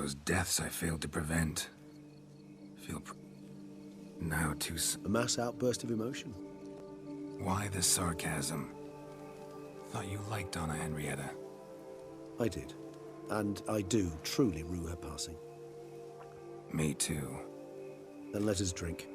those deaths I failed to prevent. Now too... A mass outburst of emotion. Why the sarcasm? Thought you liked Donna Henrietta. I did. And I do truly rue her passing. Me too. Then let us drink.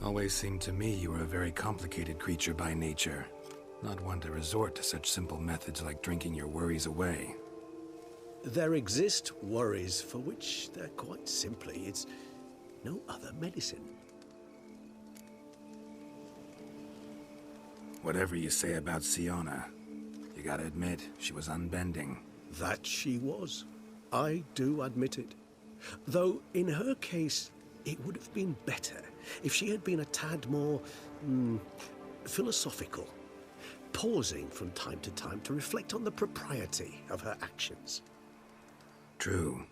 Always seemed to me you were a very complicated creature by nature. Not one to resort to such simple methods like drinking your worries away. There exist worries for which they're quite simply, it's no other medicine. Whatever you say about Siona, you gotta admit, she was unbending. That she was. I do admit it. Though, in her case, it would have been better if she had been a tad more, philosophical, pausing from time to time to reflect on the propriety of her actions. True.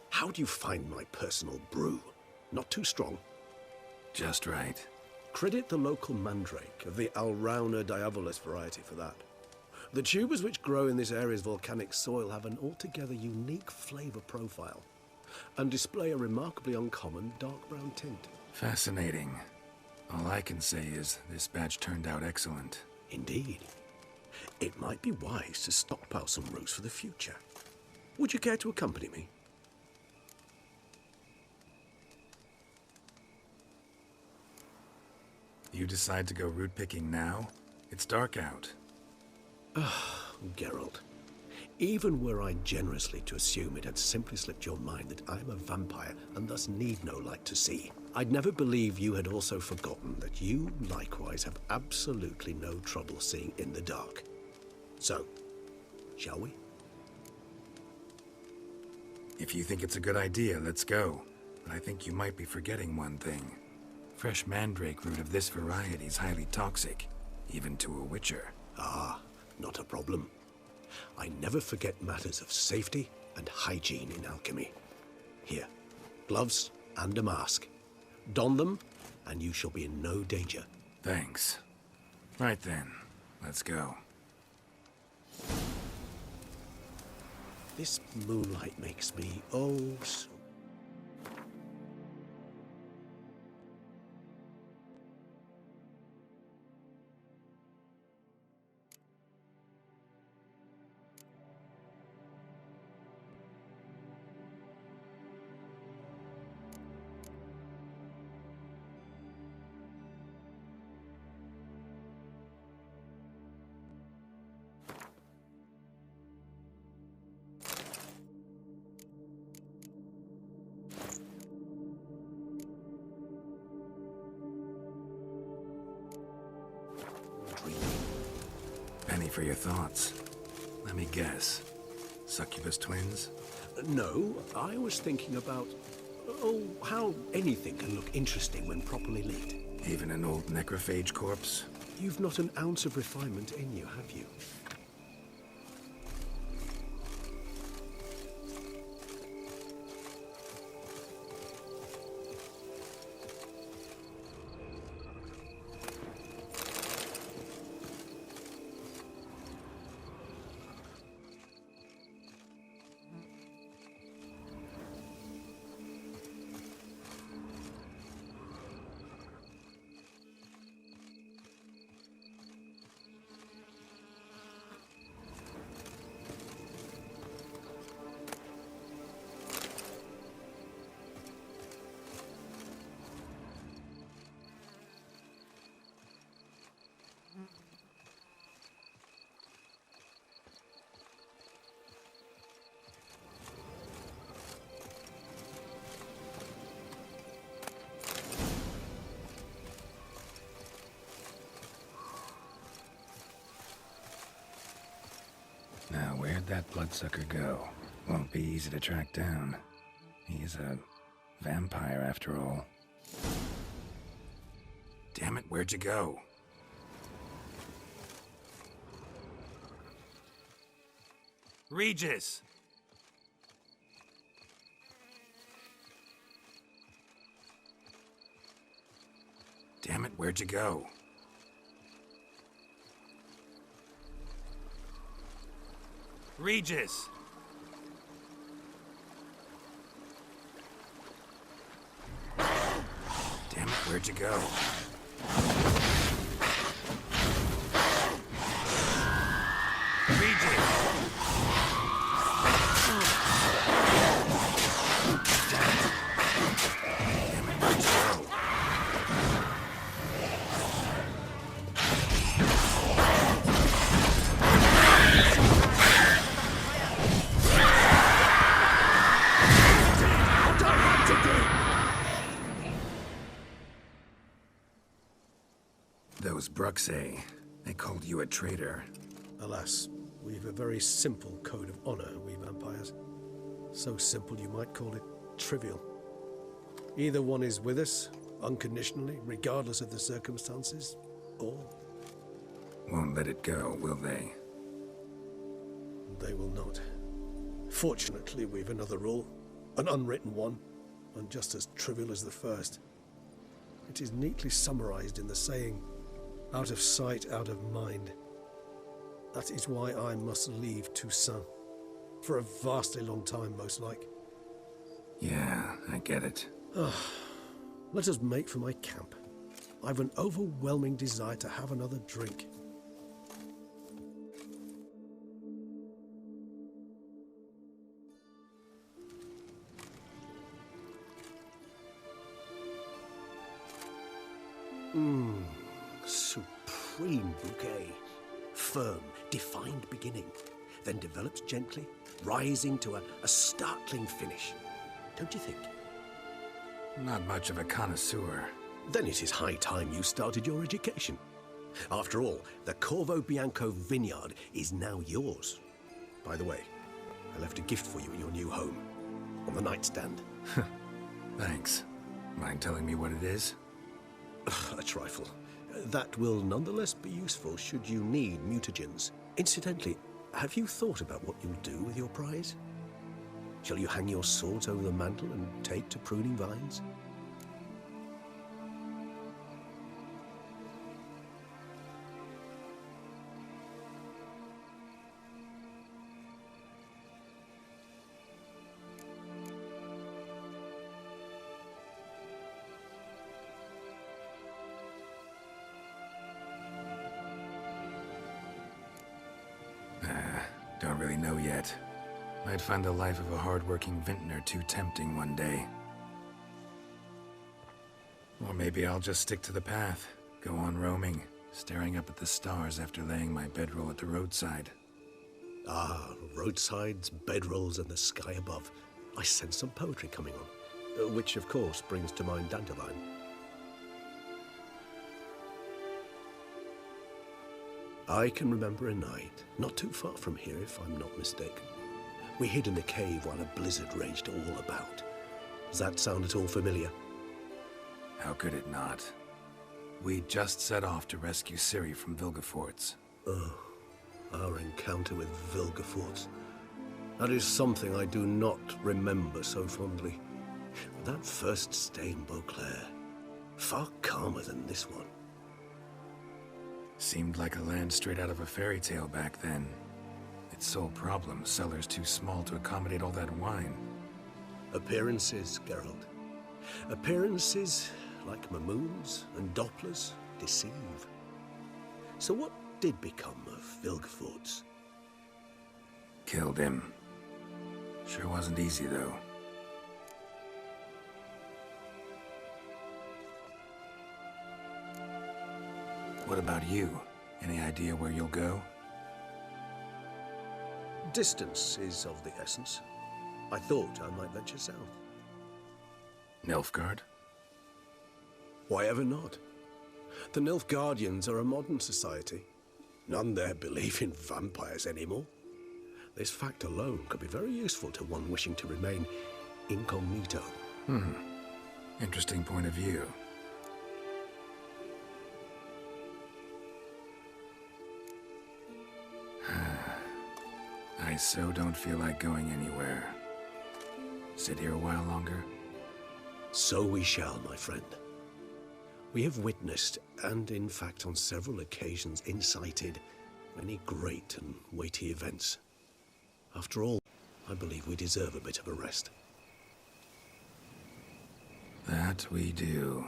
How do you find my personal brew? Not too strong? Just right. Credit the local mandrake of the Alrauna diabolus variety for that. The tubers which grow in this area's volcanic soil have an altogether unique flavor profile and display a remarkably uncommon dark brown tint. Fascinating. All I can say is this batch turned out excellent. Indeed. It might be wise to stockpile some roots for the future. Would you care to accompany me? You decide to go root picking now? It's dark out. Geralt, even were I generously to assume it had simply slipped your mind that I am a vampire and thus need no light to see, I'd never believe you had also forgotten that you likewise have absolutely no trouble seeing in the dark. So, shall we? If you think it's a good idea, let's go. But I think you might be forgetting one thing. Fresh mandrake root of this variety is highly toxic, even to a witcher. Ah, not a problem. I never forget matters of safety and hygiene in alchemy. Here, gloves and a mask. Don them, and you shall be in no danger. Thanks. Right then, let's go. This moonlight makes me oh so... Penny for your thoughts. Let me guess. Succubus twins? No, I was thinking about, how anything can look interesting when properly lit. Even an old necrophage corpse? You've not an ounce of refinement in you, have you? Now, where'd that bloodsucker go? Won't be easy to track down. He's a vampire, after all. Damn it, where'd you go? Regis! Where'd you go? Regis! Damn it, where'd you go? Regis! Damn it, where'd you go? Those Bruxay, they called you a traitor. Alas, we've a very simple code of honor, we vampires. So simple you might call it trivial. Either one is with us, unconditionally, regardless of the circumstances, or... Won't let it go, will they? They will not. Fortunately, we've another rule, an unwritten one, and just as trivial as the first. It is neatly summarized in the saying, out of sight, out of mind. That is why I must leave Toussaint. For a vastly long time, most like. Yeah, I get it. Let us make for my camp. I've an overwhelming desire to have another drink. Supreme bouquet. Firm, defined beginning, then develops gently, rising to a startling finish. Don't you think? Not much of a connoisseur. Then it is high time you started your education. After all, the Corvo Bianco vineyard is now yours. By the way, I left a gift for you in your new home, on the nightstand. Thanks. Mind telling me what it is? A trifle. That will nonetheless be useful should you need mutagens. Incidentally, have you thought about what you'll do with your prize? Shall you hang your swords over the mantle and take to pruning vines? Don't really know yet. Might find the life of a hard-working vintner too tempting one day. Or maybe I'll just stick to the path, go on roaming, staring up at the stars after laying my bedroll at the roadside. Ah, roadsides, bedrolls, and the sky above. I sense some poetry coming on, which of course brings to mind Dandelion. I can remember a night, not too far from here if I'm not mistaken. We hid in the cave while a blizzard raged all about. Does that sound at all familiar? How could it not? We just set off to rescue Ciri from Vilgefortz. Oh, our encounter with Vilgefortz. That is something I do not remember so fondly. But that first stay in Beauclair, far calmer than this one. Seemed like a land straight out of a fairy tale back then. Its sole problem, cellars too small to accommodate all that wine. Appearances, Geralt. Appearances, like Mamoons and Dopplers, deceive. So what did become of Vilgefortz? Killed him. Sure wasn't easy, though. What about you? Any idea where you'll go? Distance is of the essence. I thought I might venture south. Nilfgaard? Why ever not? The Nilfgaardians are a modern society. None there believe in vampires anymore. This fact alone could be very useful to one wishing to remain incognito. Interesting point of view. I so don't feel like going anywhere. Sit here a while longer? So we shall, my friend. We have witnessed, and in fact on several occasions incited, many great and weighty events. After all, I believe we deserve a bit of a rest. That we do.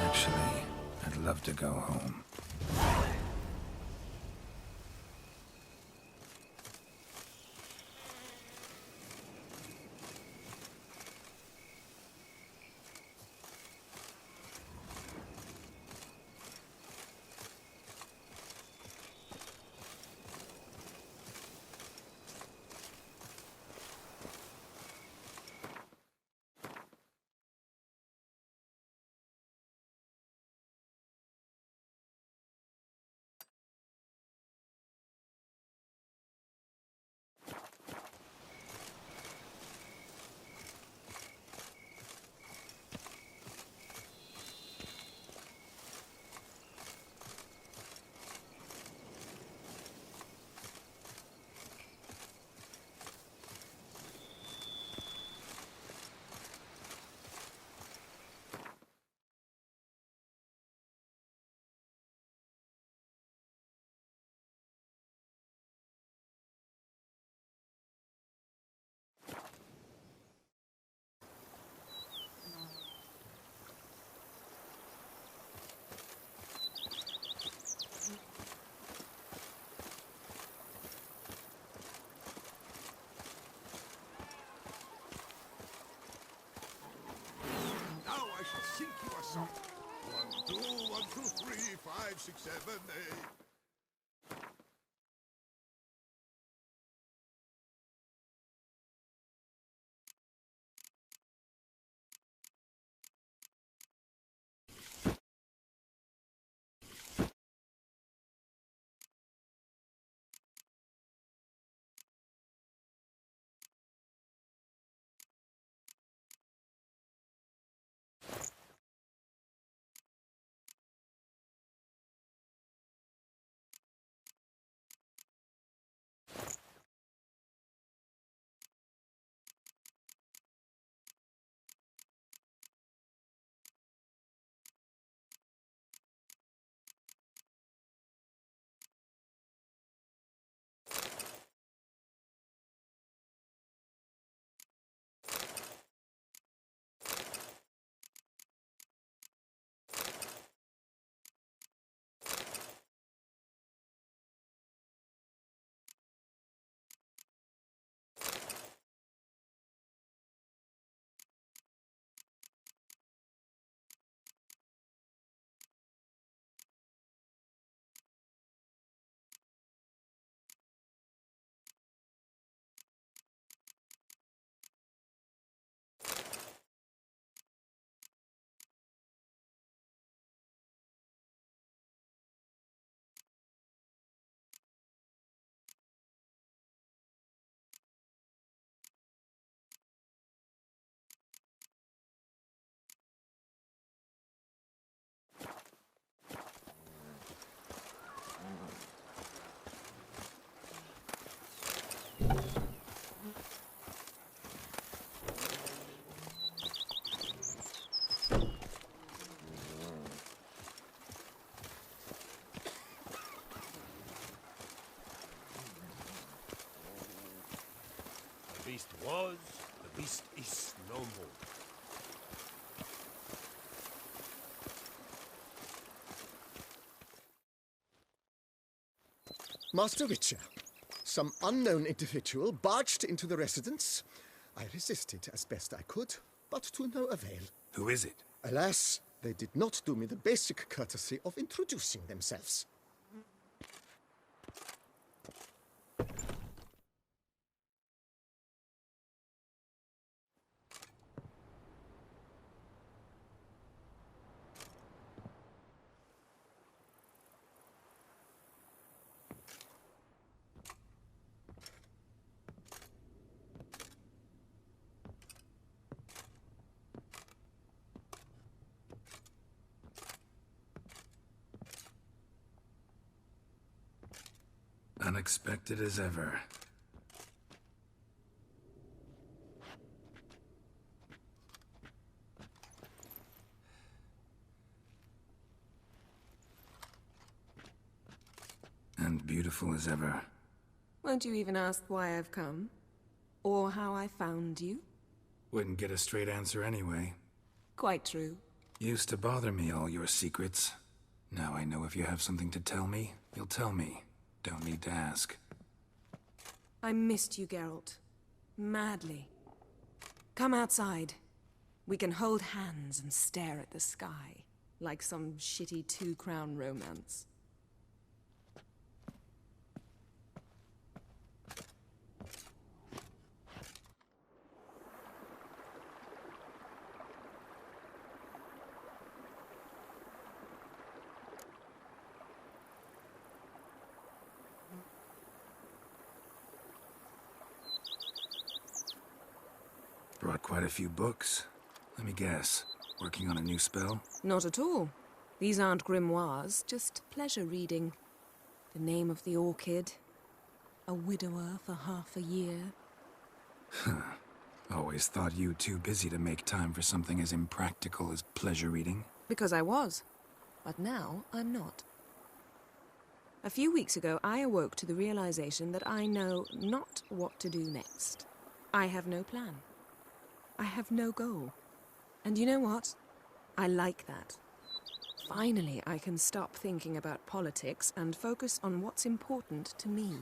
Actually, I'd love to go home. Sink you a song. 1, 2, 1, 2, 3, 5, 6, 7, 8. The beast was, the beast is no more. Master Witcher, some unknown individual barged into the residence. I resisted as best I could, but to no avail. Who is it? Alas, they did not do me the basic courtesy of introducing themselves. Unexpected as ever. And beautiful as ever. Won't you even ask why I've come? Or how I found you? Wouldn't get a straight answer anyway. Quite true. Used to bother me, all your secrets. Now I know if you have something to tell me, you'll tell me. Don't need to ask. I missed you, Geralt. Madly. Come outside. We can hold hands and stare at the sky, like some shitty two-crown romance. Brought quite a few books. Let me guess. Working on a new spell? Not at all. These aren't grimoires, just pleasure reading. The Name of the Orchid. A widower for half a year. Always thought you too busy to make time for something as impractical as pleasure reading. Because I was. But now I'm not. A few weeks ago, I awoke to the realization that I know not what to do next. I have no plan. I have no goal. And you know what? I like that. Finally, I can stop thinking about politics and focus on what's important to me.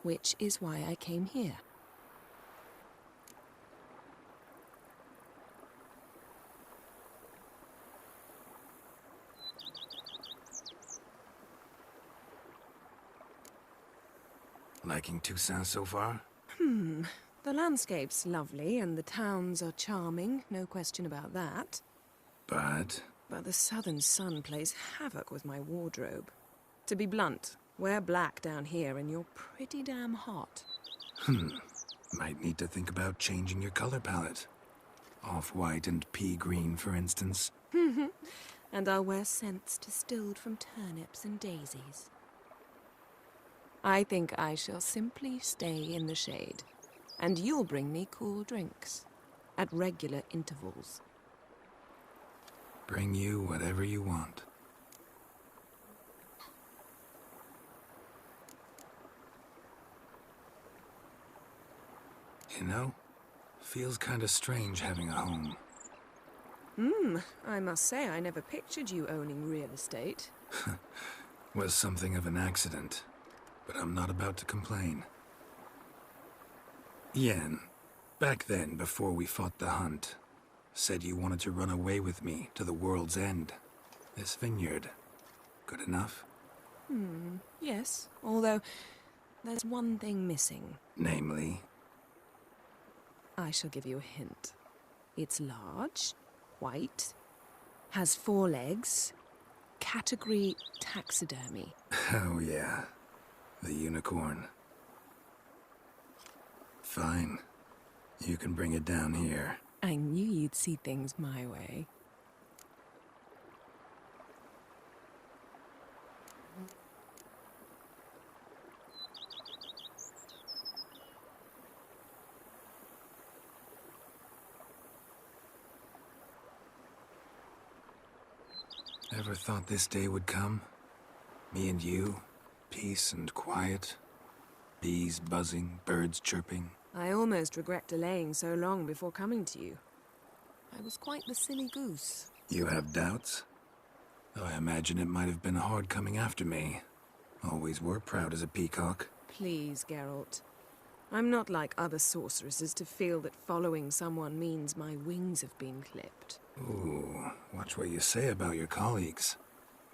Which is why I came here. Liking Toussaint so far? The landscape's lovely and the towns are charming, no question about that. But But the southern sun plays havoc with my wardrobe. To be blunt, wear black down here and you're pretty damn hot. might need to think about changing your color palette. Off-white and pea green, for instance. And I'll wear scents distilled from turnips and daisies. I think I shall simply stay in the shade. And you'll bring me cool drinks. At regular intervals. Bring you whatever you want. You know, feels kinda strange having a home. I must say I never pictured you owning real estate. Was something of an accident, but I'm not about to complain. Yen, back then, before we fought the hunt, said you wanted to run away with me to the world's end. This vineyard, good enough? Yes, although there's one thing missing. Namely, I shall give you a hint. It's large, white, has 4 legs, category taxidermy. oh yeah, the unicorn. Fine. You can bring it down here. I knew you'd see things my way. Ever thought this day would come? Me and you, peace and quiet, bees buzzing, birds chirping. I almost regret delaying so long before coming to you. I was quite the silly goose. You have doubts? Though I imagine it might have been hard coming after me. Always were proud as a peacock. Please, Geralt. I'm not like other sorceresses to feel that following someone means my wings have been clipped. Ooh, watch what you say about your colleagues.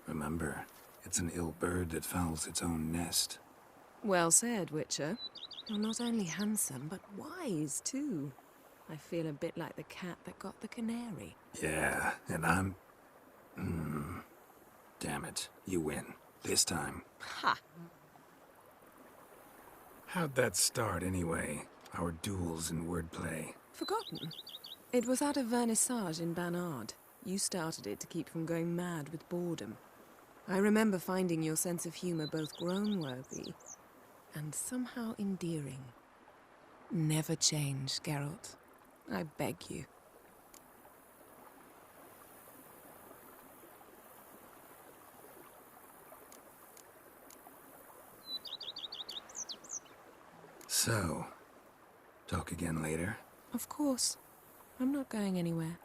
Remember, it's an ill bird that fouls its own nest. Well said, Witcher. You're not only handsome, but wise, too. I feel a bit like the cat that got the canary. Yeah, and I'm... Damn it, you win. This time. Ha! How'd that start, anyway? Our duels in wordplay. Forgotten. It was at a vernissage in Banard. You started it to keep from going mad with boredom. I remember finding your sense of humor both groan-worthy and somehow endearing. Never change, Geralt. I beg you. So, talk again later? Of course. I'm not going anywhere.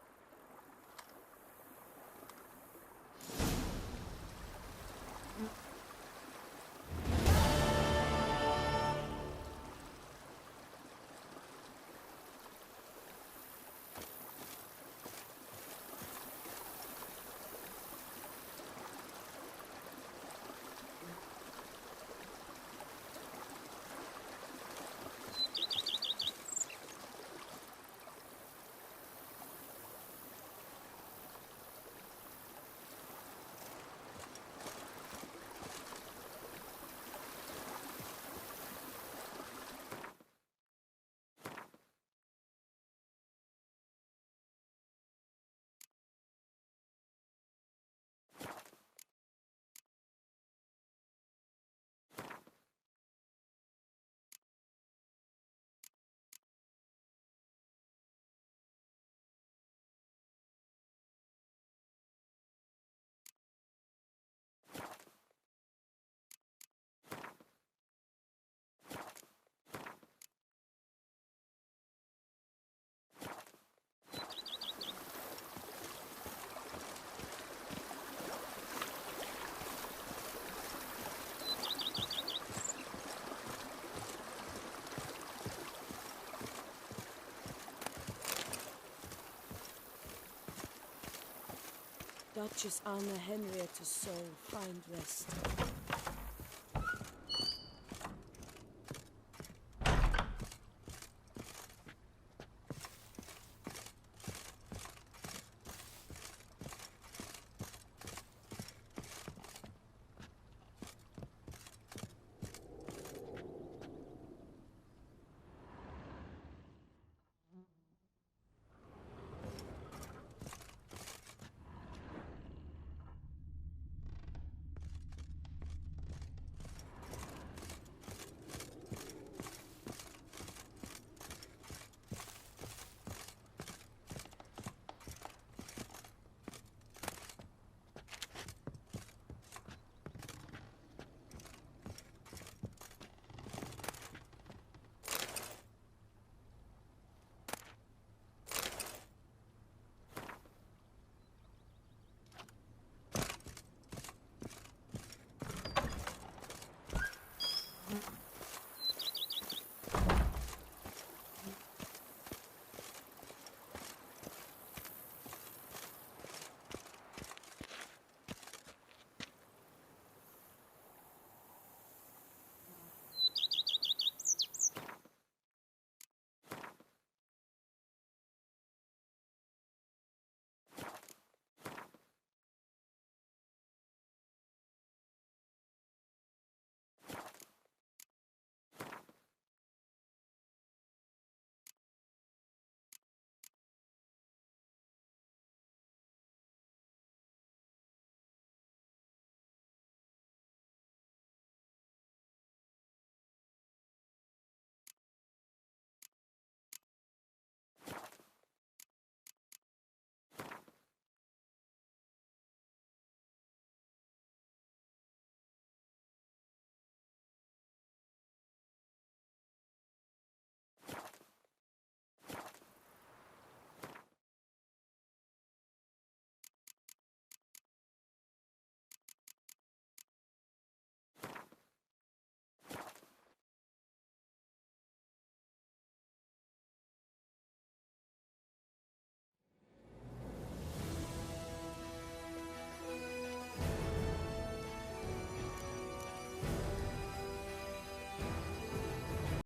Duchess Anna Henrietta's soul find rest.